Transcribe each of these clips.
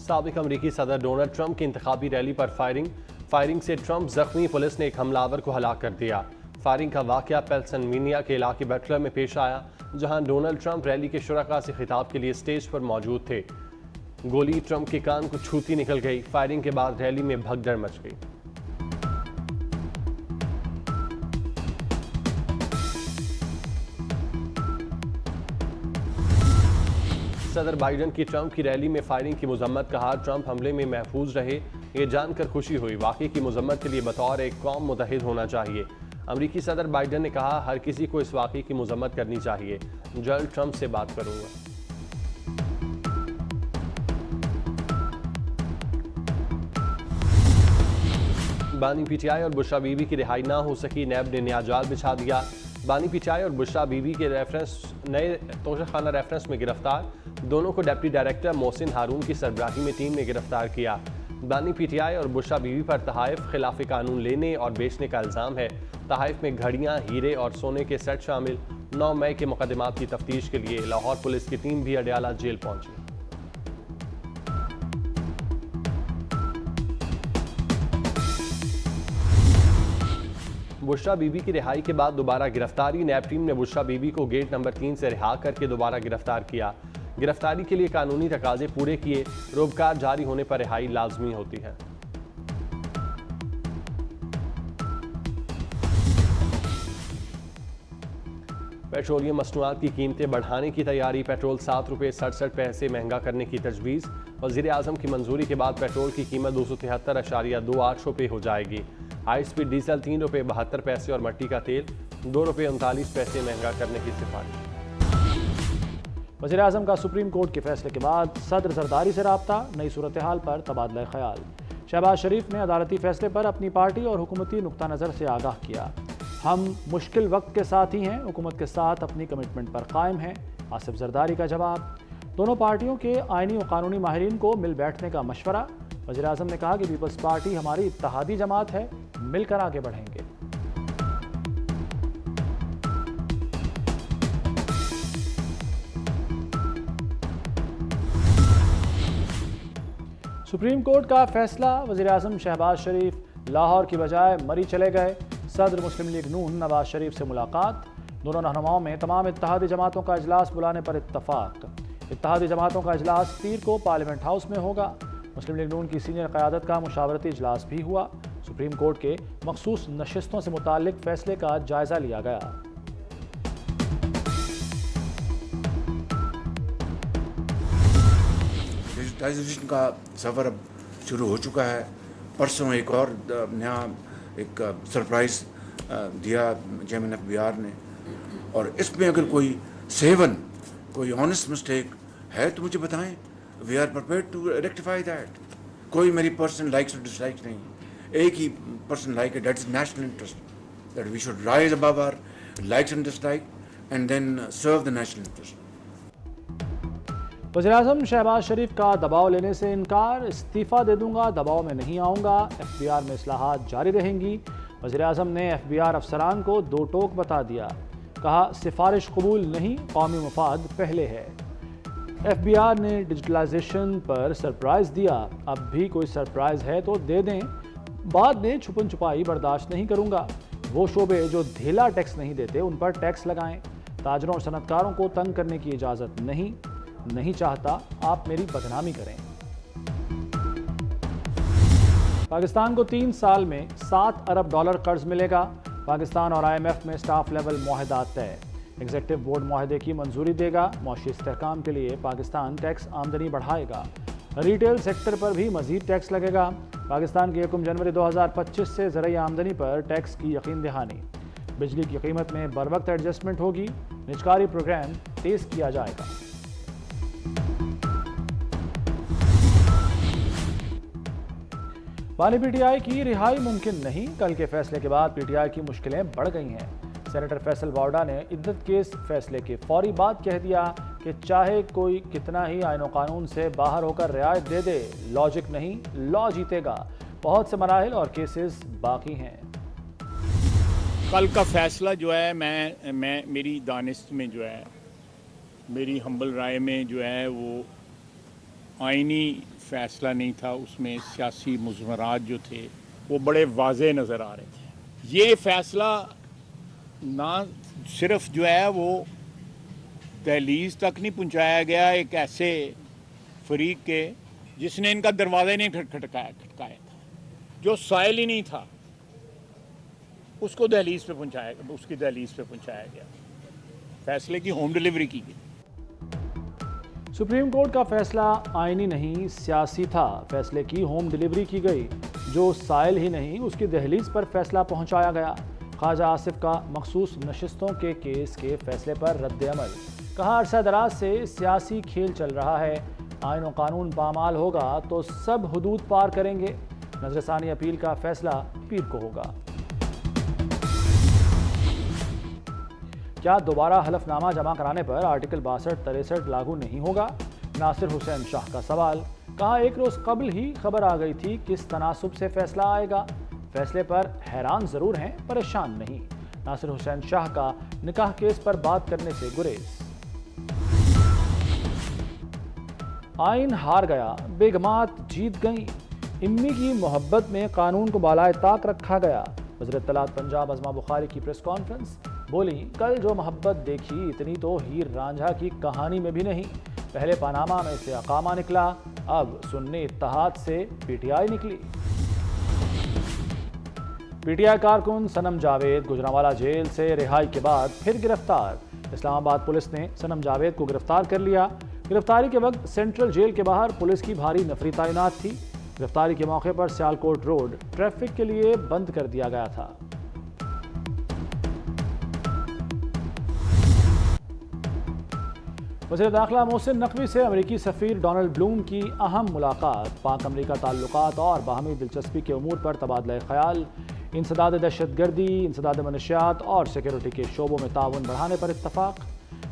साबिक अमरीकी सदर डोनाल्ड ट्रंप की इंतखाबी रैली पर फायरिंग से ट्रंप जख्मी, पुलिस ने एक हमलावर को हलाक कर दिया। फायरिंग का वाकया पेंसिल्वेनिया के इलाके बटलर में पेश आया, जहां डोनाल्ड ट्रंप रैली के शुरका से खिताब के लिए स्टेज पर मौजूद थे। गोली ट्रंप के कान को छूती निकल गई। फायरिंग के बाद रैली में भगदड़ मच गई। सदर बाइडन की ट्रंप की रैली में फायरिंग की मजम्मत। कहा, ट्रंप हमले में महफूज रहे, ये जानकर खुशी हुई। वाकई की मजम्मत के लिए बतौर एक कौम मुतहिद होना चाहिए। अमरीकी सदर बाइडन ने कहा, हर किसी को इस वाकई की मजम्मत करनी चाहिए। जल्द ट्रंप से बात करूंगा। बानी पीटीआई और बुशरा बीबी की रिहाई ना हो सकी, नैब ने नया जाल बिछा दिया। बानी पीटीआई और बुशरा बीबी के नए तोशाखाना रेफरेंस में गिरफ्तार। दोनों को डिप्टी डायरेक्टर मोहसिन हारून की सरबराही में टीम ने गिरफ्तार किया। बानी पीटीआई और बुशरा बीबी पर तहाइफ खिलाफ कानून लेने और बेचने का इल्ज़ाम है। तहाइफ में घड़ियां, हीरे और सोने के सेट शामिल। 9 मई के मुकदमात की तफ्तीश के लिए लाहौर पुलिस की टीम भी अडयाला जेल पहुंची। बुशरा बीबी की रिहाई के बाद दोबारा गिरफ्तारी। नैब टीम ने बुशरा बीबी को गेट नंबर 3 से रिहा करके दोबारा गिरफ्तार किया। गिरफ्तारी के लिए कानूनी तकाजे पूरे किए। रोबकार जारी होने पर रिहाई लाजमी होती है। पेट्रोलियम मसनूआत की कीमतें बढ़ाने की तैयारी। पेट्रोल 7 रुपये 67 पैसे महंगा करने की तजवीज़। वज़ीर आज़म की मंजूरी के बाद पेट्रोल की कीमत 273.28 रुपये हो जाएगी। हाई स्पीड डीजल 3 रुपये 72 पैसे और मट्टी का तेल 2 रुपये 39 पैसे महंगा करने की सिफारिश। वज़ीर आज़म का सुप्रीम कोर्ट के फैसले के बाद सदर जरदारी से राब्ता, नई सूरत हाल पर तबादला ख्याल। शहबाज शरीफ ने अदालती फैसले पर अपनी पार्टी और हुकूमती नुक्ता नज़र से आगाह किया। हम मुश्किल वक्त के साथ ही हैं, हुकूमत के साथ अपनी कमिटमेंट पर कायम हैं। आसिफ जरदारी का जवाब। दोनों पार्टियों के आइनी और कानूनी माहिरीन को मिल बैठने का मशवरा। वज़ीर आज़म ने कहा कि पीपल्स पार्टी हमारी इत्तेहादी जमात है, मिलकर आगे बढ़ेंगे। सुप्रीम कोर्ट का फैसला। वज़ीर आज़म शहबाज शरीफ लाहौर की बजाय मरी चले गए। सदर मुस्लिम लीग नून नवाज शरीफ से मुलाकात। दोनों रहनुमाओं में तमाम इत्तेहादी जमातों का इजलास बुलाने पर इत्तफाक। इत्तेहादी जमातों का इजलास पीर को पार्लियामेंट हाउस में होगा। मुस्लिम लीग नून की सीनियर क़यादत का मुशावरती इजलास भी हुआ। सुप्रीम कोर्ट के मखसूस नशिस्तों से मुताल्लिक फैसले का जायजा लिया गया। डिजिटाइजेशन का सफ़र अब शुरू हो चुका है। परसों एक और नया एक सरप्राइज़ दिया चेयरमैन FBI ने, और इसमें अगर कोई सेवन, कोई ऑनेस्ट मिस्टेक है तो मुझे बताएं। We are prepared to rectify that. कोई मेरी पर्सनल लाइक्स और डिसलाइक्स नहीं, एक ही पर्सन लाइक है, that is national interest, that we should rise above our likes and dislike and then serve the national interest. वज़ीर आज़म शहबाज शरीफ का दबाव लेने से इनकार। इस्तीफ़ा दे दूंगा, दबाव में नहीं आऊँगा। FBI में इस्लाहात जारी रहेंगी। वज़ीर आज़म ने FBI अफसरान को दो टोक बता दिया। कहा, सिफारिश कबूल नहीं, कौमी मफाद पहले है। FBI ने डिजिटलाइजेशन पर सरप्राइज़ दिया। अब भी कोई सरप्राइज़ है तो दे दें, बाद में छुपन छुपाई बर्दाश्त नहीं करूँगा। वो शोबे जो ढीला टैक्स नहीं देते उन पर टैक्स लगाएं। ताजरों और सनतकारों को तंग करने की इजाज़त नहीं चाहता आप मेरी बदनामी करें। पाकिस्तान को 3 साल में $7 अरब कर्ज मिलेगा। पाकिस्तान और IMF में स्टाफ लेवल मुआहदा तय। एग्जीक्यूटिव बोर्ड मुआहदे की मंजूरी देगा। मौशी इस्तेहकाम के लिए पाकिस्तान टैक्स आमदनी बढ़ाएगा। रिटेल सेक्टर पर भी मजीद टैक्स लगेगा। पाकिस्तान की 1 जनवरी 2025 से ज़राई आमदनी पर टैक्स की यकीन दहानी। बिजली की कीमत में बर वक्त एडजस्टमेंट होगी। निजकारी प्रोग्राम तेज़ किया जाएगा। बानी PTI की रिहाई मुमकिन नहीं। कल के फैसले के बाद PTI की मुश्किलें बढ़ गई हैं। सेनेटर फैसल वावडा ने इद्दत केस फैसले के फौरी बाद कह दिया कि चाहे कोई कितना ही आईन कानून से बाहर होकर रियायत दे दे, लॉजिक नहीं, लॉ जीतेगा। बहुत से मराहिल और केसेस बाकी हैं। कल का फैसला जो है, मैं मेरी दानिश में जो है, मेरी हम्बल राय में जो है, वो आइनी फैसला नहीं था, उसमें सियासी मुज़मरात जो थे वो बड़े वाज़े नज़र आ रहे थे। ये फैसला ना सिर्फ जो है वो दहलीज तक नहीं पहुंचाया गया एक ऐसे फरीक के जिसने इनका दरवाज़ा ही नहीं खटकाया था, जो साइल ही नहीं था, उसको दहलीज पे पहुंचाया, उसकी दहलीज पे पहुंचाया गया। फैसले की होम डिलीवरी की गई। सुप्रीम कोर्ट का फैसला आईनी नहीं सियासी था। फैसले की होम डिलीवरी की गई। जो साइल ही नहीं उसकी दहलीज पर फैसला पहुंचाया गया। ख्वाजा आसिफ का मखसूस नशिस्तों के केस के फैसले पर रद्द अमल। कहा, अरसा दराज से सियासी खेल चल रहा है। आइन और कानून पामाल होगा तो सब हुदूद पार करेंगे। नजरसानी अपील का फैसला पीर को होगा। क्या दोबारा हलफनामा जमा कराने पर आर्टिकल 62-63 लागू नहीं होगा? नासिर हुसैन शाह का सवाल। कहा, एक रोज कबल ही खबर आ गई थी किस तनासुब से फैसला आएगा। फैसले पर हैरान जरूर हैं, परेशान नहीं। नासिर हुसैन शाह का निकाह केस पर बात करने से गुरेज। आइन हार गया, बेगमात जीत गई। इम्मी की मोहब्बत में कानून को बालाए ताक रखा गया। वज़ीर इत्तलात पंजाब अज़मा बुखारी की प्रेस कॉन्फ्रेंस। बोली, कल जो मोहब्बत देखी इतनी तो हीर रांझा की कहानी में भी नहीं। पहले पनामा में से अकामा निकला, अब सुन्नी इत्तेहाद से पीटीआई निकली। पीटीआई कारकुन सनम जावेद गुजरांवाला जेल से रिहाई के बाद फिर गिरफ्तार। इस्लामाबाद पुलिस ने सनम जावेद को गिरफ्तार कर लिया। गिरफ्तारी के वक्त सेंट्रल जेल के बाहर पुलिस की भारी नफरी तैनात थी। गिरफ्तारी के मौके पर सियालकोट रोड ट्रैफिक के लिए बंद कर दिया गया था। वज़ीर दाखिला मोहसिन नकवी से अमेरिकी सफ़ीर डोनाल्ड ब्लूम की अहम मुलाकात। पाक अमेरिका ताल्लुकात और बाहमी दिलचस्पी के उमूर पर तबादला ख्याल। इंसदाद दहशतगर्दी, इंसदाद मनशियात और सिक्योरिटी के शोबों में ताउन बढ़ाने पर इत्तफाक।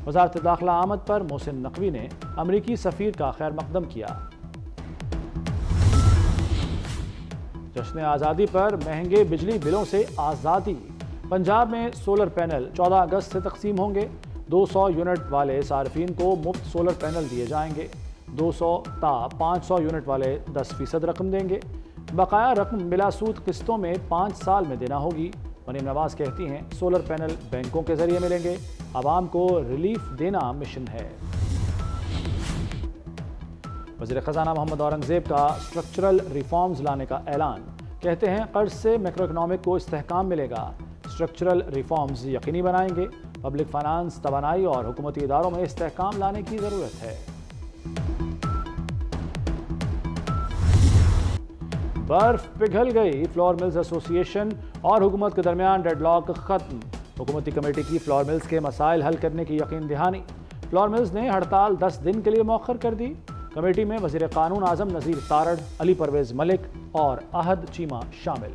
वज़ारत दाखिला आमद पर मोहसिन नकवी ने अमेरिकी सफ़ीर का खैर मकदम किया। जश्न आज़ादी पर महंगे बिजली बिलों से आज़ादी। पंजाब में सोलर पैनल 14 अगस्त से तकसीम होंगे। 200 यूनिट वाले सार्फिन को मुफ्त सोलर पैनल दिए जाएंगे। 200 ता 500 यूनिट वाले 10% रकम देंगे। बकाया रकम बिलासूद किस्तों में 5 साल में देना होगी। मरीम नवाज कहती हैं, सोलर पैनल बैंकों के जरिए मिलेंगे। आवाम को रिलीफ देना मिशन है। वज़ीर ख़जाना मोहम्मद औरंगज़ेब का स्ट्रक्चरल रिफॉर्म्स लाने का ऐलान। कहते हैं, कर्ज से मैक्रो इकनॉमिक को इस्तेहकाम मिलेगा। स्ट्रक्चरल रिफॉर्म्स यकीनी बनाएंगे। पब्लिक फाइनेंस, तवानाई और हुकूमती इदारों में इस्तेहकाम लाने की ज़रूरत है। बर्फ पिघल गई। फ्लोर मिल्स एसोसिएशन और हुकूमत के दरमियान डेडलॉक खत्म। हुकूमती कमेटी की फ्लोर मिल्स के मसाइल हल करने की यकीन दहानी। फ्लोर मिल्स ने हड़ताल 10 दिन के लिए मौखर कर दी। कमेटी में वज़ीर कानून आज़म नज़ीर तारड़, अली परवेज़ मलिक और अहद चीमा शामिल।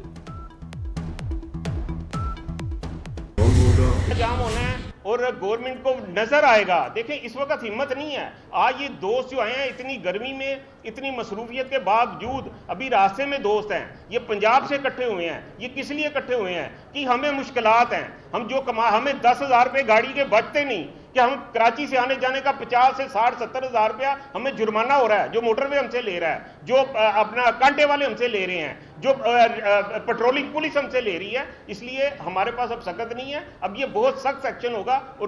जाम होना है और गवर्नमेंट को नजर आएगा। देखें, इस वक्त हिम्मत नहीं है। आज ये दोस्त जो आए हैं इतनी गर्मी में, इतनी मसरूफियत के बावजूद अभी रास्ते में दोस्त हैं। ये पंजाब से इकट्ठे हुए हैं। ये किस लिए इकट्ठे हुए हैं कि हमें मुश्किलात हैं। हम जो हमें 10,000 रुपये गाड़ी के बचते नहीं कि हम कराची से आने जाने का 50 से 60-70 हज़ार रुपया हमें जुर्माना हो रहा है, जो मोटरवे हमसे ले रहा है, जो अपना कांटे वाले हमसे ले रहे हैं, जो पेट्रोलिंग पुलिस हमसे ले रही है। इसलिए हमारे पास अब सकत नहीं है। अब ये बहुत सख्त एक्शन होगा और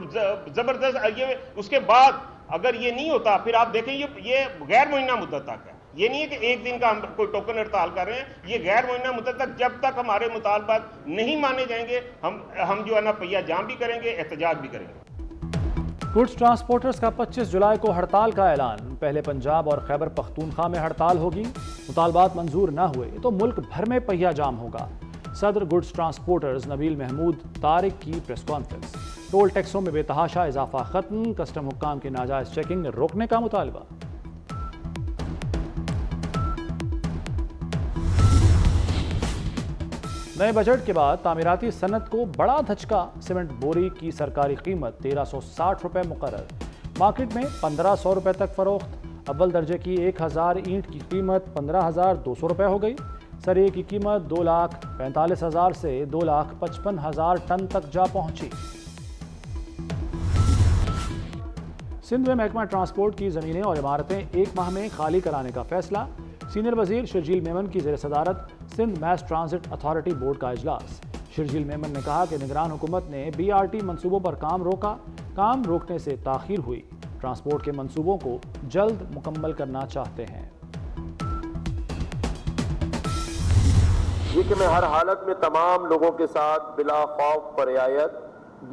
जबरदस्त। ये उसके बाद अगर ये नहीं होता फिर आप देखें ये गैर मुइन्ना मुद्दत तक है। ये नहीं है कि एक दिन का हम कोई टोकन हड़ताल कर रहे हैं। ये गैर मुइन्ना मुद्दत तक, जब तक हमारे मुतालबात नहीं माने जाएंगे हम जो है ना पहिया जाम भी करेंगे, एहतजाज भी करेंगे। गुड्स ट्रांसपोर्टर्स का 25 जुलाई को हड़ताल का ऐलान। पहले पंजाब और खैबर पख्तूनख्वा में हड़ताल होगी। मुतालबात मंजूर न हुए तो मुल्क भर में पहिया जाम होगा। सदर गुड्स ट्रांसपोर्टर्स नबील महमूद तारिक की प्रेस कॉन्फ्रेंस। टोल टैक्सों में बेतहाशा इजाफा खत्म। कस्टम हुक्काम की नाजायज चेकिंग रोकने का मुतालबा। नए बजट के बाद तामीराती सनत को बड़ा धचका। सीमेंट बोरी की सरकारी कीमत 1360 रुपये मुकर्रर। मार्केट में 1500 रुपये तक फरोख्त। अव्वल दर्जे की 1000 ईंट की कीमत 15,200 रुपये हो गई। सरिये की कीमत 2,45,000 से 2,55,000 टन तक जा पहुंची। सिंध में महकमा ट्रांसपोर्ट की ज़मीनें और इमारतें 1 माह में खाली कराने का फैसला। सीनियर वजीर शर्जील मेमन की ज़ेर सदारत Sindh mass transit authority board का इजलास। शर्जील मेमन ने कहा कि निगरान हुकूमत ने BRT मंसूबों पर काम रोका, काम रोकने से ताख़ीर हुई। ट्रांसपोर्ट के मंसूबों को जल्द मुकम्मल करना चाहते हैं। ये कि मैं हर हालत में तमाम लोगों के साथ बिला खौफ व रियायत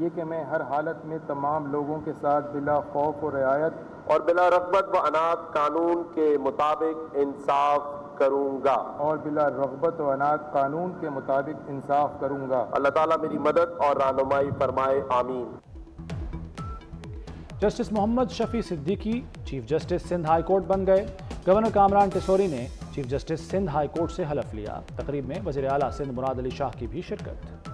ये कि मैं हर हालत में तमाम लोगों के साथ बिला खौफ और रियायत और बिला रग़बत व अनाद कानून के मुताबिक इंसाफ करूँगा और बिला रग़बत व अनाद कानून के मुताबिक इंसाफ करूँगा। अल्लाह ताला मेरी मदद और रहनुमाई फरमाए, आमीन। Justice Mohammad Shafi Siddiqui chief justice Sindh high court बन गए। गवर्नर कामरान टिसोरी ने chief justice Sindh high court से हलफ लिया। तकरीब में वज़ीर आला सिंध मुराद अली शाह की भी शिरकत।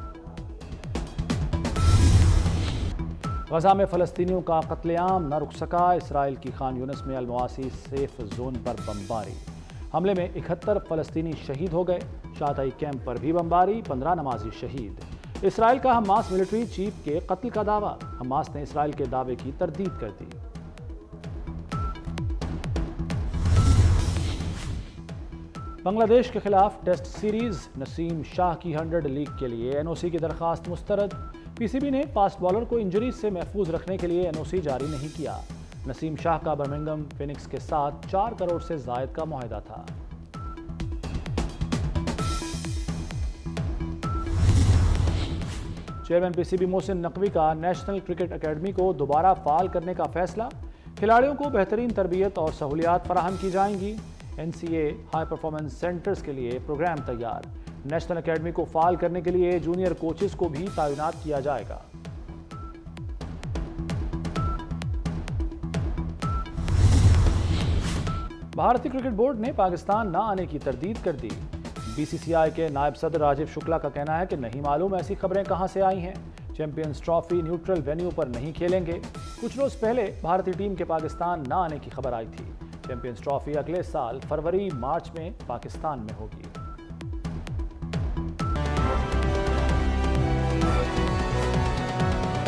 गजा में फ़लस्तीनियों का कत्लेआम न रुक सका। इसराइल की खान यूनिस में अलमवासी सेफ जोन पर बमबारी। हमले में 71 फ़लस्तीनी शहीद हो गए। शाताई कैंप पर भी बमबारी, 15 नमाजी शहीद। इसराइल का हमास मिलिट्री चीफ के कत्ल का दावा। हमास ने इसराइल के दावे की तरदीद कर दी। बांग्लादेश के खिलाफ टेस्ट सीरीज। नसीम शाह की 100 लीग के लिए NOC की दरख्वास्त मुस्तरद। PCB ने फास्ट बॉलर को इंजरी से महफूज रखने के लिए NOC जारी नहीं किया। नसीम शाह का बर्मिंघम फिनिक्स के साथ 4 करोड़ से जायद का मुआहदा था। चेयरमैन PCB मोहसिन नकवी का नेशनल क्रिकेट अकेडमी को दोबारा फाल करने का फैसला। खिलाड़ियों को बेहतरीन तरबियत और सहूलियात फराहम की जाएंगी। NCA हाई परफॉर्मेंस सेंटर्स के लिए प्रोग्राम तैयार। नेशनल अकेडमी को फाल करने के लिए जूनियर कोचेस को भी तैनात किया जाएगा। भारतीय क्रिकेट बोर्ड ने पाकिस्तान न आने की तरदीद कर दी। BCCI के नायब सदर राजीव शुक्ला का कहना है कि नहीं मालूम ऐसी खबरें कहां से आई हैं। चैंपियंस ट्रॉफी न्यूट्रल वेन्यू पर नहीं खेलेंगे। कुछ रोज पहले भारतीय टीम के पाकिस्तान न आने की खबर आई थी। चैंपियंस ट्रॉफी अगले साल फरवरी मार्च में पाकिस्तान में होगी।